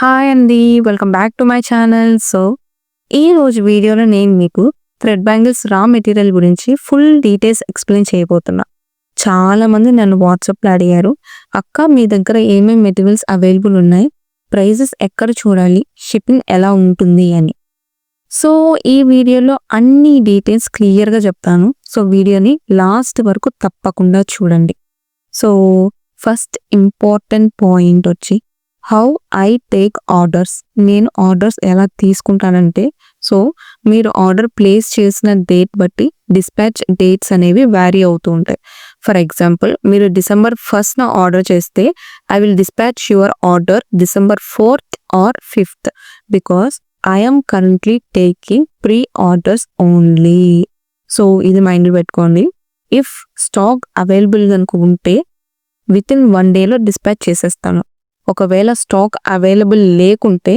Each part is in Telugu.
హాయ్ అండి. Welcome back to my channel. ఈ రోజు వీడియోలో నేను మీకు థ్రెడ్ బ్యాంగిల్స్ రా మెటీరియల్ గురించి ఫుల్ డీటెయిల్స్ ఎక్స్‌ప్లెయిన్ చేయబోతున్నా. చాలామంది నన్ను వాట్సాప్‌లో అడిగారు. "అక్క మీ దగ్గర ఏమేం మెటీరియల్స్ అవైలబుల్ ఉన్నాయి? ప్రైజెస్ ఎక్కడ చూడాలి? షిప్పింగ్ ఎలా ఉంటుంది?" అని. సో, ఈ వీడియోలో అన్ని డీటెయిల్స్ క్లియర్‌గా చెప్తాను. వీడియోని లాస్ట్ వరకు తప్పకుండా చూడండి. సో, ఫస్ట్ ఇంపార్టెంట్ పాయింట్ వచ్చి హౌ ఐ టేక్ ఆర్డర్స్. నేను ఆర్డర్స్ ఎలా తీసుకుంటానంటే, మీరు ఆర్డర్ ప్లేస్ చేసిన డేట్ బట్టి డిస్పాచ్ డేట్స్ అనేవి వ్యారీ అవుతూ ఉంటాయి. ఫర్ ఎగ్జాంపుల్, మీరు December 1st ఆర్డర్ చేస్తే I will dispatch your order December 4th or 5th because I am currently taking pre orders only. ఇది మైండ్‌లో పెట్టుకోండి. ఇఫ్ స్టాక్ అవైలబుల్ గనుక ఉంటే వితిన్ 1 డేలో డిస్పాచ్ చేసేస్తాను. ఒకవేళ స్టాక్ అవైలబుల్ లేకుంటే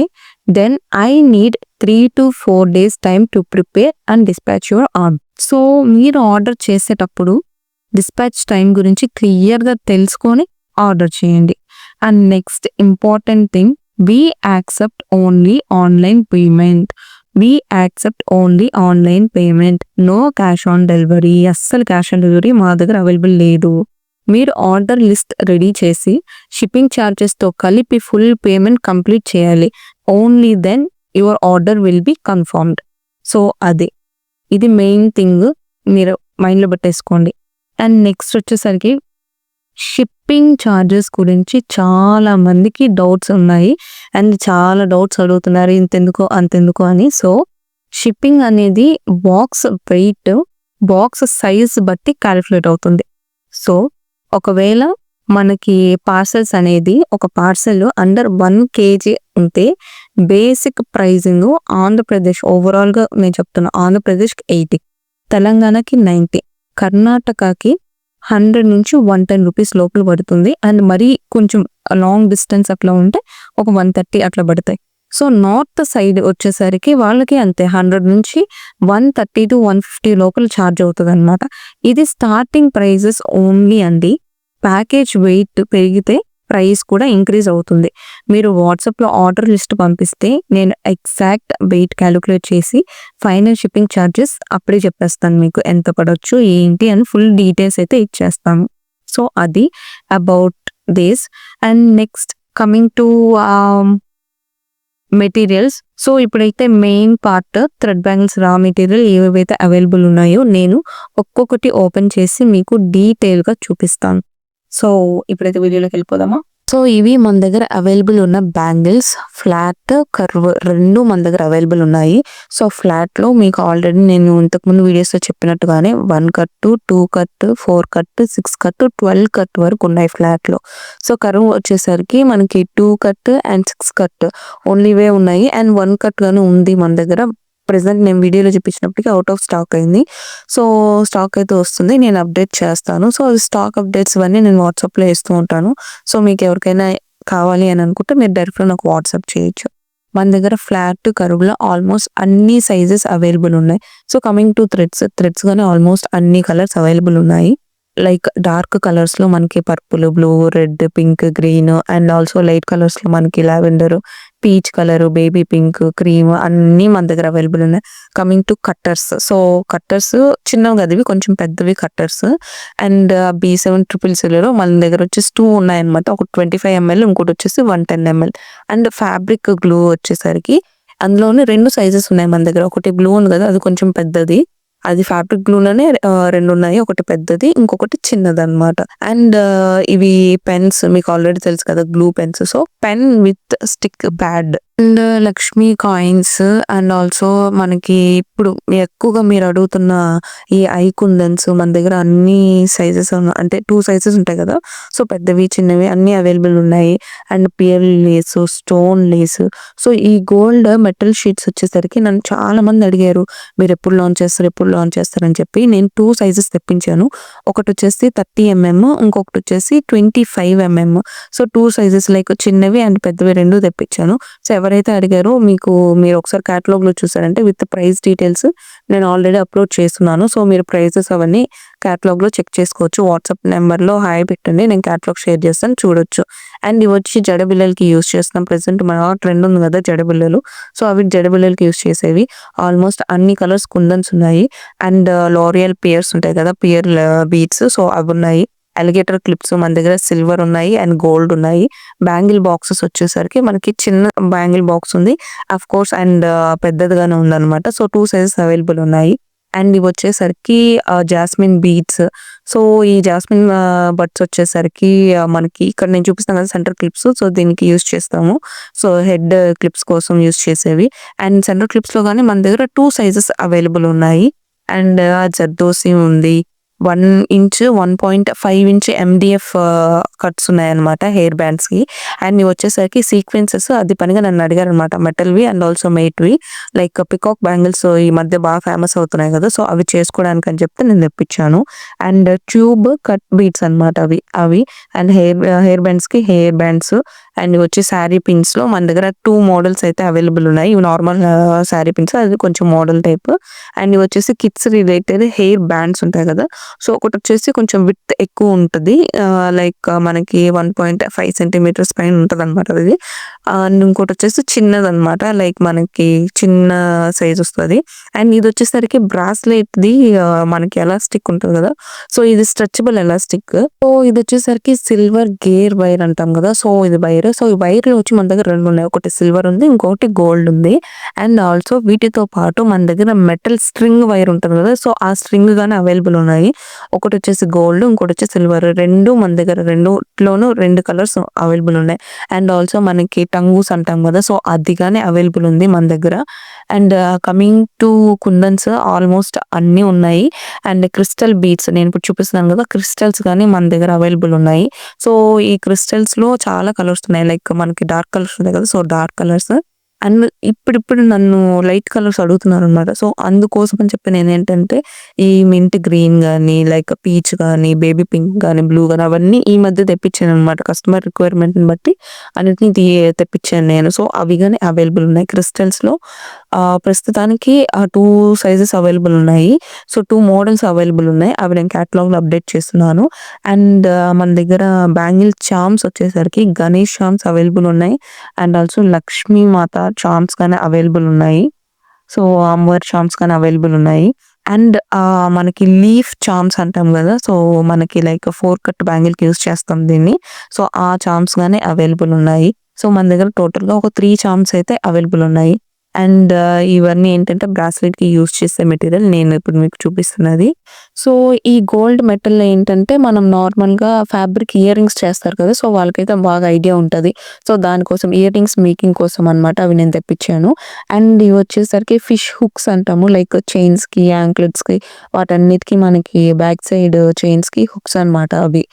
then I need 3 to 4 days time to prepare and dispatch your order. మీరు ఆర్డర్ చేసేటప్పుడు డిస్పాచ్ టైం గురించి క్లియర్‌గా తెలుసుకొని ఆర్డర్ చేయండి. And next important thing, we accept only online payment. No cash on delivery. అస్సలు క్యాష్ ఆన్ డెలివరీ మా దగ్గర అవైలబుల్ లేదు. మీరు ఆర్డర్ లిస్ట్ రెడీ చేసి షిప్పింగ్ ఛార్జెస్తో కలిపి ఫుల్ పేమెంట్ కంప్లీట్ చేయాలి. Only then your order will B confirmed. ఇది మెయిన్ థింగ్, మీరు మైండ్లో పెట్టేసుకోండి. అండ్ నెక్స్ట్ వచ్చేసరికి షిప్పింగ్ ఛార్జెస్ గురించి చాలా మందికి డౌట్స్ ఉన్నాయి అండ్ చాలా డౌట్స్ అడుగుతున్నారు, ఇంతెందుకు అంతెందుకు అని. షిప్పింగ్ అనేది బాక్స్ వెయిట్, బాక్స్ సైజ్ బట్టి క్యాలిక్యులేట్ అవుతుంది. ఒకవేళ మనకి పార్సల్స్ అనేది ఒక పార్సల్ అండర్ 1 kg ఉంటే బేసిక్ ప్రైజింగ్ ఆంధ్రప్రదేశ్ ఓవరాల్గా నేను చెప్తున్నా, ఆంధ్రప్రదేశ్కి 80, తెలంగాణకి 90, కర్ణాటకకి 100 నుంచి 110 రూపీస్ లోపల పడుతుంది. అండ్ మరీ కొంచెం లాంగ్ డిస్టెన్స్ అట్లా ఉంటే ఒక 130 అట్లా పడతాయి. నార్త్ సైడ్ వచ్చేసరికి వాళ్ళకి అంతే 100 నుంచి 130 to 150 లోపల ఛార్జ్ అవుతుంది అనమాట. ఇది స్టార్టింగ్ ప్రైజెస్ ఓన్లీ అండి. ప్యాకేజ్ వెయిట్ పెరిగితే ప్రైస్ కూడా ఇంక్రీజ్ అవుతుంది. మీరు వాట్సాప్లో ఆర్డర్ లిస్ట్ పంపిస్తే నేను ఎగ్జాక్ట్ వెయిట్ క్యాలిక్యులేట్ చేసి ఫైనల్ షిప్పింగ్ ఛార్జెస్ అప్పుడే చెప్పేస్తాను మీకు ఎంత పడవచ్చు ఏంటి అని ఫుల్ డీటెయిల్స్ అయితే ఇచ్చేస్తాము. అది about this. And next coming to materials. ఇప్పుడైతే main part thread bangles raw material ఏవేవైతే అవైలబుల్ ఉన్నాయో నేను ఒక్కొక్కటి ఓపెన్ చేసి మీకు డీటెయిల్గా చూపిస్తాను. ఇప్పుడైతే వీడియోలోకి వెళ్ళిపోదామా. ఇవి మన దగ్గర అవైలబుల్ ఉన్న బ్యాంగిల్స్, ఫ్లాట్, కర్వ్ రెండు మన దగ్గర అవైలబుల్ ఉన్నాయి. ఫ్లాట్లో మీకు ఆల్రెడీ నేను ఇంతకుముందు వీడియోస్లో చెప్పినట్టుగానే 1 cut, 2 cut, 4 cut, 6 cut, 12 cut వరకు ఉన్నాయి ఫ్లాట్లో. కర్వ్ వచ్చేసరికి మనకి 2 కట్ అండ్ 6 కట్ ఓన్లీవే ఉన్నాయి. అండ్ 1 కట్ గాను ఉంది మన దగ్గర. ప్రెసెంట్ నేను వీడియోలో చూపించినప్పటికీ అవుట్ ఆఫ్ స్టాక్ అయింది. స్టాక్ అయితే వస్తుంది, నేను అప్డేట్ చేస్తాను. స్టాక్ అప్డేట్స్ ఇవన్నీ నేను వాట్సాప్లో వేస్తూ ఉంటాను. మీకు ఎవరికైనా కావాలి అని అనుకుంటే మీరు డైరెక్ట్గా నాకు వాట్సాప్ చేయొచ్చు. మన దగ్గర ఫ్లాట్, కరువులో ఆల్మోస్ట్ అన్ని సైజెస్ అవైలబుల్ ఉన్నాయి. కమింగ్ టు థ్రెడ్స్ కానీ ఆల్మోస్ట్ అన్ని కలర్స్ అవైలబుల్ ఉన్నాయి. లైక్ డార్క్ కలర్స్లో మనకి purple, blue, red, pink, green and also light కలర్స్లో మనకి lavender, peach colour, baby pink, cream అన్నీ మన దగ్గర అవైలబుల్ ఉన్నాయి. Coming to cutters. కట్టర్స్ చిన్నవి కదా, ఇవి కొంచెం పెద్దవి కట్టర్స్. అండ్ B700 మన దగ్గర వచ్చేసి 2 ఉన్నాయన్నమాట. ఒకటి 25 ml, ఇంకోటి వచ్చేసి 110 ml. అండ్ ఫ్యాబ్రిక్ గ్లూ వచ్చేసరికి అందులోనే 2 సైజెస్ ఉన్నాయి మన దగ్గర. ఒకటి బ్లూ ఉంది కదా, అది కొంచెం పెద్దది, అది ఫ్యాబ్రిక్ గ్లూలోనే 2 ఉన్నాయి. ఒకటి పెద్దది, ఇంకొకటి చిన్నది అనమాట. అండ్ ఇవి పెన్స్ మీకు ఆల్రెడీ తెలుసు కదా, glue pens. Pen with stick pad and Lakshmi coins and also మనకి ఇప్పుడు ఎక్కువగా మీరు అడుగుతున్న ఈ ఐ కుందన్స్ మన దగ్గర అన్ని సైజెస్ అంటే 2 సైజెస్ ఉంటాయి కదా. పెద్దవి చిన్నవి అన్ని అవైలబుల్ ఉన్నాయి. And pearl lace, stone lace. ఈ గోల్డ్ మెటల్ షీట్స్ వచ్చేసరికి నన్ను చాలా మంది అడిగారు, మీరు ఎప్పుడు లాంచ్ చేస్తారని చెప్పి నేను 2 సైజెస్ తెప్పించాను. ఒకటి వచ్చేసి 30 mm, ఇంకొకటి వచ్చేసి 25 mm. 2 సైజెస్ లైక్ చిన్నవి అండ్ పెద్దవి 2 తెప్పించాను. ఎవరైతే అడిగారో మీరు ఒకసారి క్యాటలాగ్‌లో చూసారంటే విత్ ప్రైస్ డీటెయిల్స్ నేను ఆల్రెడీ అప్‌లోడ్ చేస్తున్నాను. సో, మీరు ప్రైజెస్ అవన్నీ క్యాటలాగ్‌లో చెక్ చేసుకోవచ్చు. వాట్సాప్ నంబర్‌లో హాయ్ పెట్టండి. నేను క్యాటలాగ్ షేర్ చేస్తాను చూడొచ్చు. అండ్ ఇవొచ్చి జడబిళ్ళలకి యూజ్ చేస్తున్నాం. ప్రెజెంట్ ట్రెండ్ ఉంది కదా జడబిళ్ళలు. సో, అవి జడబిళ్ళలకి యూజ్ చేసేవి. ఆల్మోస్ట్ అన్ని కలర్స్ కుందన్స్ ఉన్నాయి. అండ్ లోరియల్ పియర్స్ ఉంటాయి కదా! పియర్ బీడ్స్ సో, అవున్నాయి. అలిగేటర్ క్లిప్స్ మన దగ్గర సిల్వర్ ఉన్నాయి అండ్ గోల్డ్ ఉన్నాయి. బ్యాంగిల్ బాక్సెస్ వచ్చేసరికి మనకి చిన్న బ్యాంగిల్ బాక్స్ ఉంది. ఆఫ్‌కోర్స్ అండ్ పెద్దదిగానే ఉందన్నమాట. సో, 2 సైజెస్ అవైలబుల్ ఉన్నాయి. అండ్ ఇవొచ్చేసరికి జాస్మిన్ బీడ్స్. సో, ఈ జాస్మిన్ బడ్స్ వచ్చేసరికి మనకి ఇక్కడ నేను చూపిస్తాను కదా! Centre clips. సో, దీనికి యూజ్ చేస్తాము. సో, హెడ్ క్లిప్స్ కోసం యూజ్ చేసేవి. అండ్ సెంటర్ క్లిప్స్‌లో గాని మన దగ్గర 2 సైజెస్ అవైలబుల్ ఉన్నాయి. అండ్ జర్దోసి ఉంది. 1 ఇంచ్, 1.5 ఇంచ్ ఎండీఎఫ్ కట్స్ ఉన్నాయన్నమాట హెయిర్ బ్యాండ్స్‌కి. అండ్ ఇవొచ్చేసరికి సీక్వెన్సెస్ అది పనిగా నన్ను అడిగారన్నమాట. మెటల్‌వి అండ్ ఆల్సో మేట్‌వి. లైక్ పికాక్ బ్యాంగిల్స్ ఈ మధ్య బాగా ఫేమస్ అవుతున్నాయి కదా! సో, అవి చేసుకోవడానికి అని చెప్తే నేను తెప్పించాను. అండ్ ట్యూబ్ కట్ బీడ్స్ అన్నమాట అవి. అండ్ హెయిర్ బ్యాండ్స్‌కి హెయిర్ బ్యాండ్స్. అండ్ ఇవొచ్చి శారీ పిన్స్‌లో మన దగ్గర 2 మోడల్స్ అయితే అవైలబుల్ ఉన్నాయి. ఇవి నార్మల్ శారీ పిన్స్ అది కొంచెం మోడల్ టైప్. అండ్ ఇవొచ్చేసి కిడ్స్ రిలేటెడ్ హెయిర్ బ్యాండ్స్ ఉంటాయి కదా! సో, ఒకటొచ్చేసి కొంచెం విడ్త్ ఎక్కువ ఉంటది. లైక్ మనకి 1.5 సెంటీమీటర్స్ పైన ఉంటదన్నమాట అది. అండ్ ఇంకోటొచ్చేసి చిన్నదన్నమాట. లైక్ మనకి చిన్న సైజ్ వస్తది. అండ్ ఇదొచ్చేసరికి బ్రాస్లెట్‌ది మనకి ఎలాస్టిక్ ఉంటది కదా! సో, ఇది స్ట్రెచబుల్ ఎలాస్టిక్. సో, ఇదొచ్చేసరికి సిల్వర్ గేర్ వైర్ అంటాం కదా! సో, ఇది వైర్. సో, ఈ వైర్‌లో వచ్చి మన దగ్గర 2 ఉన్నాయి. ఒకటి సిల్వర్ ఉంది. ఇంకొకటి గోల్డ్ ఉంది. అండ్ ఆల్సో వీటితో పాటు మన దగ్గర మెటల్ స్ట్రింగ్ వైర్ ఉంటది కదా! సో, ఆ స్ట్రింగ్ గాని అవైలబుల్ ఉన్నాయి. ఒకటొచ్చేసి గోల్డ్, ఇంకోటొచ్చేసి సిల్వర్. 2 మన దగ్గర రెండిట్లోనూ 2 కలర్స్ అవైలబుల్ ఉన్నాయి. అండ్ ఆల్సో మనకి టంగూస్ అంటాం కదా! సో, అది గాని అవైలబుల్ ఉంది మన దగ్గర. And coming to kundans almost అన్నీ ఉన్నాయి. అండ్ క్రిస్టల్ బీడ్స్ నేను ఇప్పుడు చూపిస్తున్నాను కదా! క్రిస్టల్స్ గాని మన దగ్గర అవైలబుల్ ఉన్నాయి. సో, ఈ క్రిస్టల్స్‌లో చాలా కలర్స్ ఉన్నాయి. లైక్ మనకి డార్క్ కలర్స్ ఉన్నాయి కదా! సో, డార్క్ కలర్స్ అండ్ ఇప్పుడిప్పుడు నన్ను లైట్ కలర్స్ అడుగుతున్నారనమాట. సో, అందుకోసం అని చెప్పి నేనేంటంటే ఈ మింట్ గ్రీన్ గాని, లైక్ పీచ్ గాని, బేబీ పింక్ గాని, బ్లూ గాని అవన్నీ ఈ మధ్య తెప్పించాననమాట. కస్టమర్ రిక్వైర్మెంట్‌ని బట్టి అన్నిటిని తెప్పించాను నేను. సో, అవి గాని అవైలబుల్ ఉన్నాయి. క్రిస్టల్స్‌లో ప్రస్తుతానికి 2 సైజెస్ అవైలబుల్ ఉన్నాయి. సో, 2 మోడల్స్ అవైలబుల్ ఉన్నాయి. అవి నేను క్యాటలాగ్‌లో అప్డేట్ చేస్తున్నాను. అండ్ మన దగ్గర బ్యాంగిల్ చార్మ్స్ వచ్చేసరికి గణేష్ చార్మ్స్ అవైలబుల్ ఉన్నాయి. And also Lakshmi Mata charms గాని అవైలబుల్ ఉన్నాయి. సో, అమ్మవారి చార్మ్స్ కానీ అవైలబుల్ ఉన్నాయి. అండ్ మనకి లీఫ్ చార్మ్స్ అంటాం గదా! సో, మనకి లైక్ 4 కట్ బ్యాంగిల్‌కి యూజ్ చేస్తాం దీన్ని. సో, ఆ చార్మ్స్ గాని అవైలబుల్ ఉన్నాయి. సో, మన దగ్గర టోటల్‌గా ఒక 3 చార్మ్స్ అయితే అవైలబుల్ ఉన్నాయి. అండ్ ఇవన్నీ ఏంటంటే బ్రాస్లెట్‌కి యూజ్ చేసే మెటీరియల్ నేను ఇప్పుడు మీకు చూపిస్తున్నది. సో, ఈ గోల్డ్ మెటల్‌లో ఏంటంటే మనం నార్మల్‌గా ఫ్యాబ్రిక్ ఇయర్ రింగ్స్ చేస్తారు కదా! సో, వాళ్ళకైతే బాగా ఐడియా ఉంటది. సో, దానికోసం ఇయర్ రింగ్స్ మేకింగ్ కోసం అన్నమాట అవి నేను తెప్పించాను. అండ్ ఇవొచ్చేసరికి ఫిష్ హుక్స్ అంటాము. లైక్ చైన్స్‌కి, యాంక్లెట్స్‌కి వాటన్నిటికి మనకి బ్యాక్ సైడ్ చైన్స్‌కి హుక్స్ అన్నమాట అవి.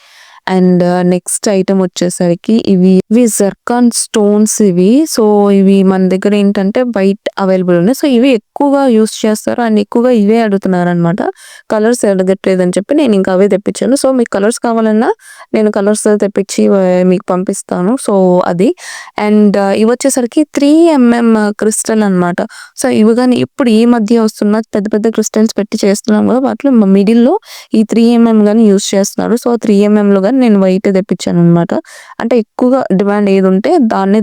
అండ్ నెక్స్ట్ ఐటెమ్ వచ్చేసరికి ఇవి జర్కాన్ స్టోన్స్ ఇవి. సో, ఇవి మన దగ్గర ఏంటంటే వైట్ అవైలబుల్ ఉన్నాయి. సో, ఇవి ఎక్కువగా యూజ్ చేస్తారు. అండ్ ఎక్కువగా ఇవే అడుగుతున్నారనమాట. కలర్స్ అడగట్లేదని చెప్పి నేను ఇంకా అవే తెప్పించాను. సో, మీకు కలర్స్ కావాలన్నా నేను కలర్స్ తెప్పించి మీకు పంపిస్తాను. సో, అది. అండ్ ఇవొచ్చేసరికి 3 ఎంఎం క్రిస్టల్ అనమాట. సో, ఇవి గాని ఇప్పుడు ఈ మధ్య వస్తున్న పెద్ద పెద్ద క్రిస్టల్స్ పెట్టి చేస్తున్నాం కదా! వాటిలో మిడిల్‌లో ఈ 3 ఎంఎం గాని యూజ్ చేస్తున్నారు. సో, 3 ఎంఎంలో గాని నేను వైట్ తెప్పించాననమాట. అంటే ఎక్కువగా డిమాండ్ ఏదుంటే దాన్నే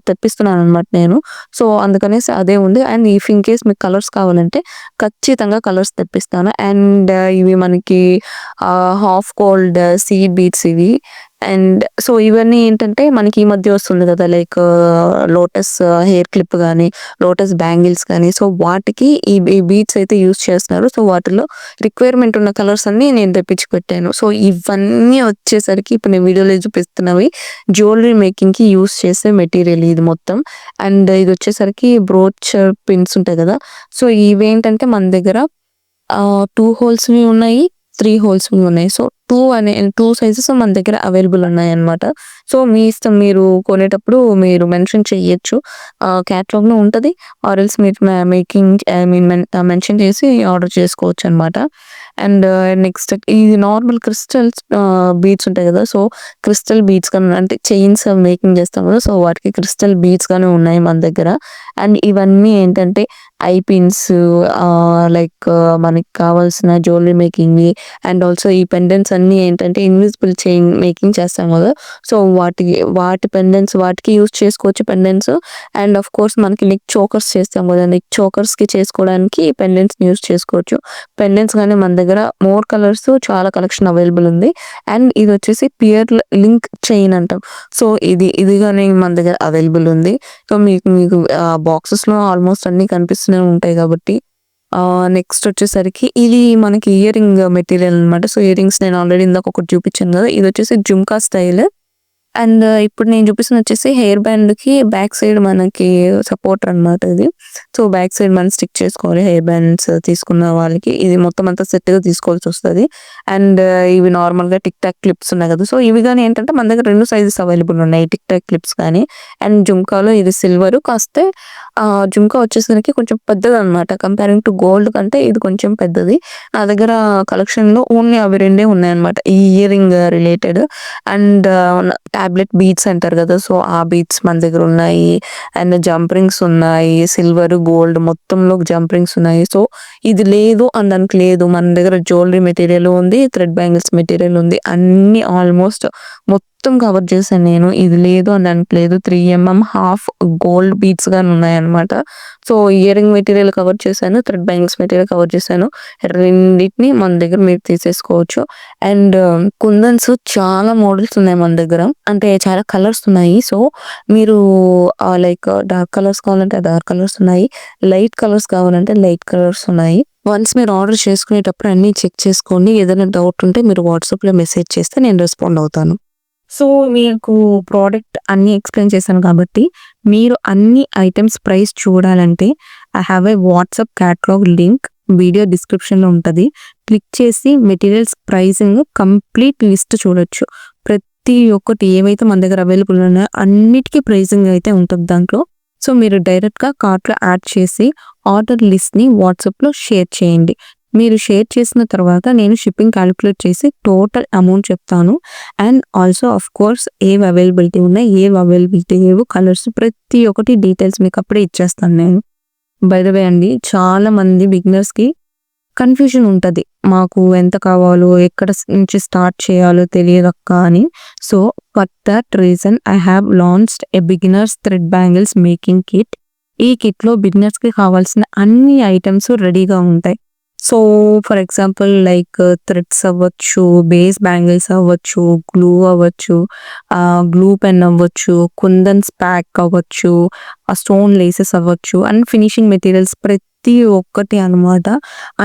తెప్పిస్తున్నాననమాట నేను. సో, అందుకనేసి అదే ఉంది. అండ్ ఇఫ్ ఇన్ కేస్ మీకు కలర్స్ కావాలంటే ఖచ్చితంగా కలర్స్ తెప్పిస్తాను. అండ్ ఇవి మనకి హాఫ్ గోల్డ్ సీడ్ బీడ్స్ ఇవి. అండ్ సో, ఇవన్నీ ఏంటంటే మనకి ఈ మధ్య వస్తుంది కదా! లైక్ లోటస్ హెయిర్ క్లిప్ గాని, లోటస్ బ్యాంగిల్స్ గాని సో, వాటికి ఈ బీడ్స్ అయితే యూజ్ చేస్తున్నారు. సో, వాటిలో రిక్వైర్మెంట్ ఉన్న కలర్స్ అన్నీ నేను తెప్పించి పెట్టాను. సో, ఇవన్నీ వచ్చేసరికి ఇప్పుడు నేను వీడియోలో చూపిస్తున్నవి జ్యువెలరీ మేకింగ్‌కి యూజ్ చేసే మెటీరియల్ ఇది మొత్తం. అండ్ ఇదొచ్చేసరికి బ్రోచ్ పిన్స్ ఉంటాయి కదా! సో, ఇవేంటంటే మన దగ్గర 2 హోల్స్‌వి ఉన్నాయి. 3 హోల్స్‌వి ఉన్నాయి. సో, 2 సైజెస్ మన దగ్గర అవైలబుల్ ఉన్నాయన్నమాట. సో, మీ ఇష్టం మీరు కొనేటప్పుడు మీరు మెన్షన్ చెయ్యొచ్చు. క్యాటలాగ్‌లో ఉంటది. ఆర్ ఎల్స్ మీరు మేకింగ్ ఐ మీన్ మెన్షన్ చేసి ఆర్డర్ చేసుకోవచ్చనమాట. అండ్ నెక్స్ట్ ఇది నార్మల్ క్రిస్టల్స్ బీడ్స్ ఉంటాయి కదా! సో, క్రిస్టల్ బీడ్స్ కానీ అంటే చైన్స్ మేకింగ్ చేస్తాం కదా! సో, వాటికి క్రిస్టల్ బీడ్స్ గాని ఉన్నాయి మన దగ్గర. అండ్ ఇవన్నీ ఏంటంటే ఐ పిన్స్ లైక్ మనకి కావాల్సిన జ్యువెలరీ మేకింగ్‌వి అండ్ ఆల్సో ఈ పెండెంట్స్ అన్నీ ఏంటంటే ఇన్విజిబుల్ చైన్ మేకింగ్ చేస్తాం కదా! సో, వాటి పెండెంట్స్ వాటికి యూజ్ చేసుకోవచ్చు పెండెంట్స్. అండ్ ఆఫ్ కోర్స్ మనకి నెక్ చోకర్స్ చేస్తాం కదా! నెక్ చోకర్స్‌కి చేసుకోవడానికి పెండెంట్స్‌ని యూజ్ చేసుకోవచ్చు. పెండెంట్స్ గానీ మన దగ్గర మోర్ కలర్స్ చాలా కలెక్షన్ అవైలబుల్ ఉంది. అండ్ ఇదొచ్చేసి పియర్ లింక్ చైన్ అంటాం. సో, ఇది గాని మన దగ్గర అవైలబుల్ ఉంది. సో, మీకు మీకు బాక్సెస్‌లో ఆల్మోస్ట్ అన్నీ కనిపిస్తూనే ఉంటాయి కాబట్టి నెక్స్ట్ వచ్చేసరికి ఇది మనకి ఇయరింగ్ మెటీరియల్ అనమాట. సో, ఇయరింగ్స్ నేను ఆల్రెడీ ఇందాక ఒకటి చూపించాను కదా! ఇదొచ్చేసి జుంకా స్టైల్. అండ్ ఇప్పుడు నేను చూపిస్తుంది వచ్చేసి హెయిర్ బ్యాండ్‌కి బ్యాక్ సైడ్ మనకి సపోర్టర్ అనమాట ఇది. సో, బ్యాక్ సైడ్ మనం స్టిక్ చేసుకోవాలి హెయిర్ బ్యాండ్స్ తీసుకున్న వాళ్ళకి. ఇది మొత్తం అంతా సెట్‌గా తీసుకోవాల్సొస్తది. అండ్ ఇవి నార్మల్‌గా టిక్ టాక్ క్లిప్స్ ఉన్నాయి కదా! సో, ఇవి గాని ఏంటంటే మన దగ్గర 2 సైజెస్ అవైలబుల్ ఉన్నాయి. టిక్ టాక్ క్లిప్స్ కానీ అండ్ జుంకాలో ఇది సిల్వరు కాస్తే జుంకా వచ్చేసరికి కొంచెం పెద్దదనమాట. కంపేరింగ్ టు గోల్డ్ కంటే ఇది కొంచెం పెద్దది. నా దగ్గర కలెక్షన్‌లో ఓన్లీ అవి రెండే ఉన్నాయన్నమాట. ఈ earring related and tablet beads అంటారు కదా! సో, ఆ బీడ్స్ మన దగ్గర ఉన్నాయి. అండ్ జంప్ రింగ్స్ ఉన్నాయి. సిల్వర్, గోల్డ్ మొత్తంలో జంప్ రింగ్స్ ఉన్నాయి. సో, ఇది లేదు అనడానికి లేదు. మన దగ్గర జ్యువెలరీ మెటీరియల్ ఉంది. థ్రెడ్ బ్యాంగిల్స్ మెటీరియల్ ఉంది. అన్నీ ఆల్మోస్ట్ మొత్తం కవర్ చేశాను నేను. ఇది లేదు అనడానికి లేదు. 3 హాఫ్ గోల్డ్ బీడ్స్ గాని ఉన్నాయన్నమాట. సో, ఇయరింగ్ మెటీరియల్ కవర్ చేశాను. థ్రెడ్ బ్యాంగిల్స్ మెటీరియల్ కవర్ చేశాను. రెండిటిని మన దగ్గర మీరు తీసేసుకోవచ్చు. అండ్ కుందన్స్ చాలా మోడల్స్ ఉన్నాయి మన దగ్గర. అంటే చాలా కలర్స్ ఉన్నాయి. సో, మీరు లైక్ డార్క్ కలర్స్ కావాలంటే డార్క్ కలర్స్ ఉన్నాయి. లైట్ కలర్స్ కావాలంటే లైట్ కలర్స్ ఉన్నాయి. వన్స్ మీరు ఆర్డర్ చేసుకునేటప్పుడు అన్నీ చెక్ చేసుకోండి. ఏదైనా డౌట్ ఉంటే మీరు వాట్సాప్‌లో మెసేజ్ చేస్తే నేను రెస్పాండ్ అవుతాను. సో, మీకు ప్రోడక్ట్ అన్నీ ఎక్స్‌ప్లెయిన్ చేశాను కాబట్టి, మీరు అన్ని ఐటెమ్స్ ప్రైస్ చూడాలంటే I have a WhatsApp catalogue link video డిస్క్రిప్షన్‌లో ఉంటది. క్లిక్ చేసి మెటీరియల్స్ ప్రైసింగ్ కంప్లీట్ లిస్ట్ చూడొచ్చు. ప్రతి ఒక్కటి ఏవైతే మన దగ్గర అవైలబుల్ ఉన్నాయో అన్నిటికి ప్రైసింగ్ అయితే ఉంటది దాంట్లో. సో, మీరు డైరెక్ట్‌గా కార్ట్‌లో యాడ్ చేసి ఆర్డర్ లిస్ట్‌ని వాట్సాప్‌లో షేర్ చేయండి. మీరు షేర్ చేసిన తర్వాత నేను షిప్పింగ్ కాలిక్యులేట్ చేసి టోటల్ అమౌంట్ చెప్తాను. అండ్ ఆల్సో ఆఫ్ కోర్స్ ఏవి అవైలబిలిటీ ఉన్నాయి, ఏవి అవైలబిలిటీ లేవు, కలర్స్ ప్రతి ఒక్కటి డీటెయిల్స్ మీకు అప్పుడే ఇచ్చేస్తాను నేను. బై ద వే అండి చాలా మంది బిగినర్స్‌కి కన్‌ఫ్యూజన్ ఉంటది. మాకు ఎంత కావాలో, ఎక్కడ నుంచి స్టార్ట్ చేయాలో తెలియదక్క అని. So, for that reason I have launched a beginners thread bangles making kit. ఈ కిట్‌లో బిగినర్స్‌కి కావాల్సిన అన్ని ఐటెమ్స్ రెడీగా ఉంటాయి. So, for example like threads అవ్వచ్చు, బేస్ బ్యాంగిల్స్ అవ్వచ్చు, గ్లూ అవ్వచ్చు, గ్లూ పెన్ అవ్వచ్చు, కుందన్స్ ప్యాక్ అవ్వచ్చు, స్టోన్ లేసెస్ అవ్వచ్చు అండ్ ఫినిషింగ్ మెటీరియల్స్ ప్రతి ఒక్కటి అనమాట.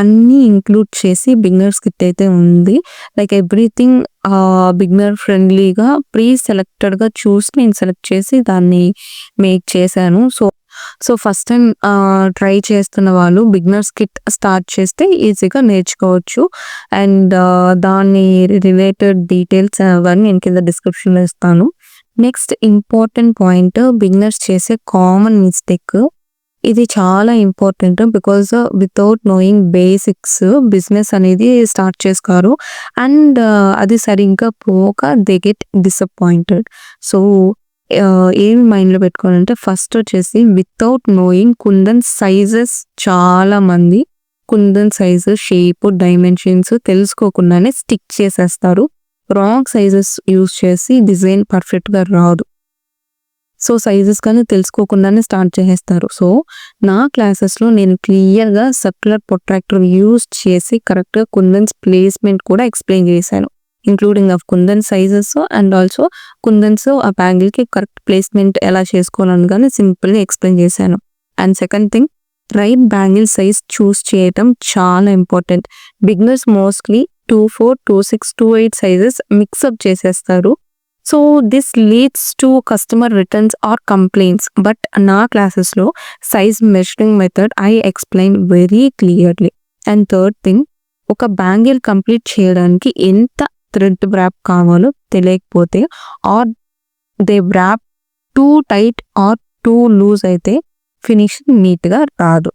అన్నీ ఇంక్లూడ్ చేసి బిగినర్స్ కిట్ అయితే ఉంది. లైక్ ఎవ్రీథింగ్ బిగినర్ ఫ్రెండ్లీగా ప్రీ సెలెక్టెడ్‌గా చూసి నేను సెలెక్ట్ చేసి దాన్ని మేక్ చేశాను. సో, ఫస్ట్ టైమ్ ట్రై చేస్తున్న వాళ్ళు బిగినర్స్ కిట్ స్టార్ట్ చేస్తే ఈజీగా నేర్చుకోవచ్చు. అండ్ దాని రిలేటెడ్ డీటెయిల్స్ అవన్నీ నేను కింద డిస్క్రిప్షన్‌లో ఇస్తాను. నెక్స్ట్ ఇంపార్టెంట్ పాయింట్ బిగినర్స్ చేసే కామన్ మిస్టేక్. ఇది చాలా important because without knowing basics business అనేది స్టార్ట్ చేస్తారు. అండ్ అది సరిగ్గా పోక దే గెట్ డిసప్పాయింటెడ్. సో, ఏమి మైండ్‌లో పెట్టుకోవాలంటే ఫస్ట్ వచ్చేసి వితౌట్ నోయింగ్ కుందన్ సైజెస్ చాలా మంది కుందన్ సైజ్, షేప్, డైమెన్షన్స్ తెలుసుకోకుండానే స్టిక్ చేసేస్తారు. రాంగ్ సైజెస్ యూజ్ చేసి డిజైన్ పర్ఫెక్ట్‌గా రాదు. సో, సైజెస్ కానీ తెలుసుకోకుండానే స్టార్ట్ చేసేస్తారు. సో, నా క్లాసెస్‌లో నేను క్లియర్‌గా సర్క్యులర్ ప్రొట్రాక్టర్ యూజ్ చేసి కరెక్ట్‌గా కుందన్స్ ప్లేస్‌మెంట్ కూడా ఎక్స్‌ప్లెయిన్ చేశాను. Including of kundan sizes and also kundans ఆ బ్యాంగిల్‌కి కరెక్ట్ ప్లేస్‌మెంట్ ఎలా చేసుకోవాలని గాని సింపుల్‌గా ఎక్స్‌ప్లెయిన్ చేశాను. And second thing right bangle size choose చేయటం చాలా important. Beginners mostly 24, 26, 28 sizes mix up చేసేస్తారు. So, this leads to customer returns or complaints. But నా క్లాసెస్‌లో size measuring method I explain very clearly. And third thing ఒక బ్యాంగిల్ కంప్లీట్ చేయడానికి ఎంత థ్రెడ్ వ్రాప్ కావాలో తెలియకపోతే or they wrap too tight or too loose అయితే ఫినిషింగ్ నీట్‌గా రాదు.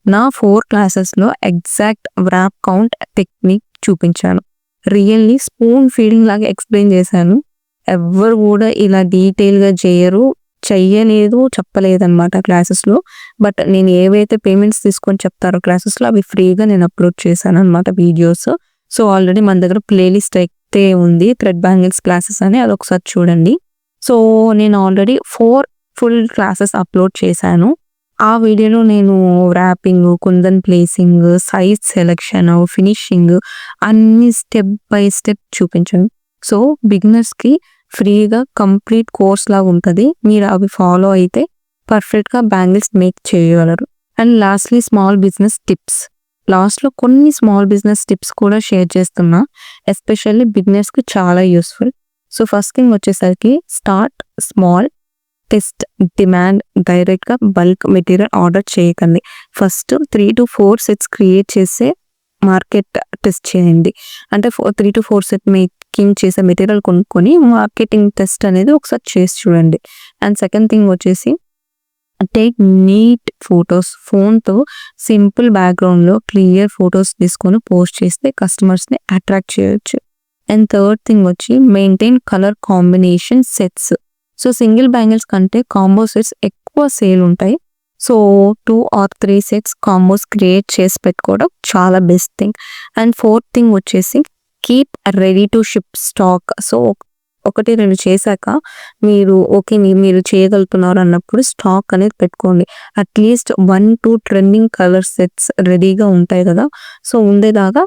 నా 4 క్లాసెస్‌లో ఎగ్జాక్ట్ వ్రాప్ కౌంట్ టెక్నిక్ చూపించాను. రియల్లీ స్పూన్ ఫీడింగ్ లాగా ఎక్స్‌ప్లెయిన్ చేశాను. ఎవ్వరు కూడా ఇలా డీటెయిల్‌గా చెయ్యలేదు, చెప్పలేదనమాట క్లాసెస్‌లో. బట్ నేను ఏవైతే పేమెంట్స్ తీసుకొని చెప్తారో క్లాసెస్‌లో అవి ఫ్రీగా నేను అప్‌లోడ్ చేశాననమాట వీడియోస్. సో, ఆల్రెడీ మన దగ్గర ప్లేలిస్ట్ అయితే ఉంది. థ్రెడ్ బ్యాంగిల్స్ క్లాసెస్ అని అదొకసారి చూడండి. సో, నేను ఆల్రెడీ 4 ఫుల్ క్లాసెస్ అప్‌లోడ్ చేశాను. ఆ వీడియోలో నేను wrapping, kundan placing, size selection, finishing అన్ని స్టెప్ బై స్టెప్ చూపించాను. సో, బిగినర్స్‌కి ఫ్రీగా కంప్లీట్ కోర్స్ లాగా ఉంటది. మీరు అవి ఫాలో అయితే పర్ఫెక్ట్‌గా బ్యాంగిల్స్ మేక్ చేయగలరు. And lastly small business tips. లాస్ట్‌లో కొన్ని స్మాల్ బిజినెస్ టిప్స్ కూడా షేర్ చేస్తున్నా. ఎస్పెషల్లీ బిగినర్స్‌కి చాలా యూస్‌ఫుల్. సో, ఫస్ట్ థింగ్ వచ్చేసరికి స్టార్ట్ స్మాల్, టెస్ట్ డిమాండ్. డైరెక్ట్‌గా బల్క్ మెటీరియల్ ఆర్డర్ చేయకండి. ఫస్ట్ 3-4 సెట్స్ క్రియేట్ చేసే మార్కెట్ టెస్ట్ చేయండి. అంటే 3-4 సెట్ మేకింగ్ చేసే మెటీరియల్ కొనుక్కొని మార్కెటింగ్ టెస్ట్ అనేది ఒకసారి చేసి చూడండి. అండ్ సెకండ్ థింగ్ వచ్చేసి టేక్ నీట్ ఫోటోస్. ఫోన్‌తో సింపుల్ బ్యాక్‌గ్రౌండ్‌లో క్లియర్ ఫోటోస్ తీసుకొని పోస్ట్ చేస్తే కస్టమర్స్‌ని అట్రాక్ట్ చేయొచ్చు. అండ్ థర్డ్ థింగ్ వచ్చి maintain colour combination sets. So, single bangles కంటే కాంబో సెట్స్ ఎక్కువ సేల్ ఉంటాయి. So, 2 or 3 sets combos create చేసి పెట్టుకోవడం చాలా best thing. And fourth thing వచ్చేసి keep ready to ship stock. So, 1, 2 చేశాక మీరు ఓకే మీరు చేయగలుగుతున్నారు అన్నప్పుడు స్టాక్ అనేది పెట్టుకోండి. అట్లీస్ట్ 1-2 ట్రెండింగ్ కలర్ సెట్స్ రెడీగా ఉంటాయి కదా! సో, ఉండేలాగా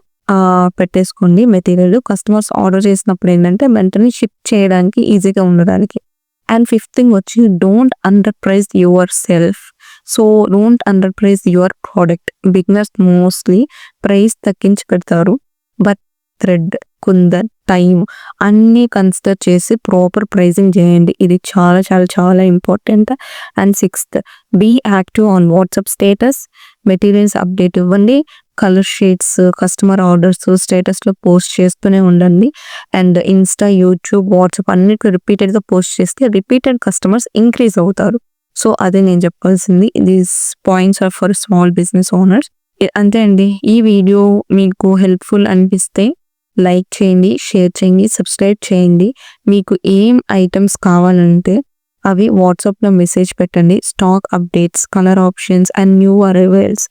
పెట్టేసుకోండి మెటీరియల్. కస్టమర్స్ ఆర్డర్ చేసినప్పుడు ఏంటంటే వెంటనే షిప్ చేయడానికి ఈజీగా ఉండడానికి. అండ్ ఫిఫ్త్ థింగ్ వచ్చి don't underprice yourself. So, don't underprice your product. Beginners mostly price తగ్గించి పెడతారు. బట్ థ్రెడ్, కుందన్, టైం అన్నీ కన్సిడర్ చేసి ప్రాపర్ ప్రైజింగ్ చేయండి. ఇది చాలా చాలా చాలా important. And sixth, be active on WhatsApp status. Materials update ఇవ్వండి. కలర్ షీట్స్, కస్టమర్ ఆర్డర్స్ స్టేటస్లో పోస్ట్ చేస్తూనే ఉండండి. అండ్ ఇన్స్టా, యూట్యూబ్, వాట్సాప్ అన్నిటిలో రిపీటెడ్గా పోస్ట్ చేస్తే రిపీటెడ్ కస్టమర్స్ ఇంక్రీజ్ అవుతారు. సో, అదే నేను చెప్పాల్సింది. These points are for small business owners. అంతే అండి. ఈ వీడియో మీకు హెల్ప్ఫుల్ అనిపిస్తే లైక్ చేయండి, షేర్ చేయండి, సబ్స్క్రైబ్ చేయండి. మీకు ఏం ఐటమ్స్ కావాలంటే అవి వాట్సాప్లో మెసేజ్ పెట్టండి. Stock updates, colour options and new arrivals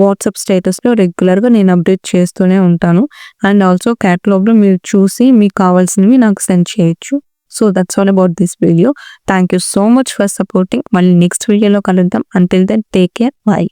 WhatsApp స్టేటస్లో రెగ్యులర్గా నేను అప్డేట్ చేస్తూనే ఉంటాను. అండ్ ఆల్సో క్యాటలాగ్లో మీరు చూసి మీకు కావాల్సినవి నాకు సెండ్ చేయొచ్చు. So, that's all about this video. Thank you so much for supporting. మళ్ళీ నెక్స్ట్ వీడియోలో కలుద్దాం. Until then take care. By.